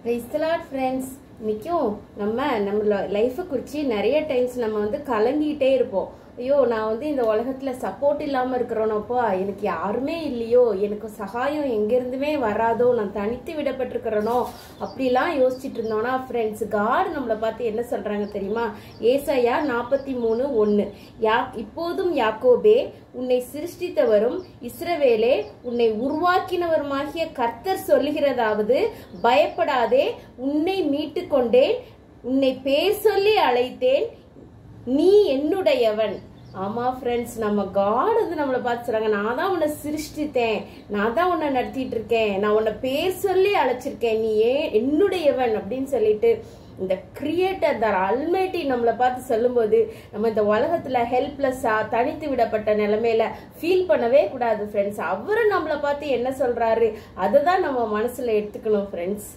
Praise the Lord, friends. இன்னைக்கும் நம்ம லைஃபை குறித்து நிறைய டைம்ஸ் நம்ம கலங்கிட்டே இருப்போம். ஐயோ, நான் இந்த உலகத்துல சப்போர்ட் இல்லாம இருக்கிறோனப்போ எனக்கு யாருமே இல்லையோ, எனக்கு சகாயம் எங்கிருந்துமே வராதோ, நான் தனித்து விடப்பட்டிருக்கிறனோ அப்படிலாம் யோசிச்சுட்டு இருந்தோம்னா ஃப்ரெண்ட்ஸ், காட் நம்மளை பார்த்து என்ன சொல்றாங்க தெரியுமா? ஏசாயா 43:1, இப்போதும் யாக்கோபே, உன்னை சிருஷ்டித்தவரும் இஸ்ரவேலே, உன்னை உருவாக்கினவருமாகிய கர்த்தர் சொல்லுகிறதாவது, பயப்படாதே, உன்னை மீட்டு கொண்டேன், உன்னை பேர் சொல்லி அழைத்தேன், நீ என்னுடையவன். ஆமா ஃப்ரெண்ட்ஸ், நம்ம காட் நம்மளை பார்த்து சொல்றாங்க, நான் தான் உன்னை சிருஷ்டித்தேன், நான் தான் உன்னை நடத்திட்டு இருக்கேன், நான் உன்னை பேர் சொல்லி அழைச்சிருக்கேன், நீ என்னுடையவன் அப்படின்னு சொல்லிட்டு இந்த கிரியேட்டர் த அல்மைட்டி நம்மளை பார்த்து சொல்லும்போது நம்ம இந்த உலகத்துல ஹெல்ப்லெஸ்ஸா தனித்து விடப்பட்ட நிலைமையில ஃபீல் பண்ணவே கூடாது ஃப்ரெண்ட்ஸ். அவரு நம்மளை பார்த்து என்ன சொல்றாரு அதை தான் நம்ம மனசுல எடுத்துக்கணும் ஃப்ரெண்ட்ஸ்.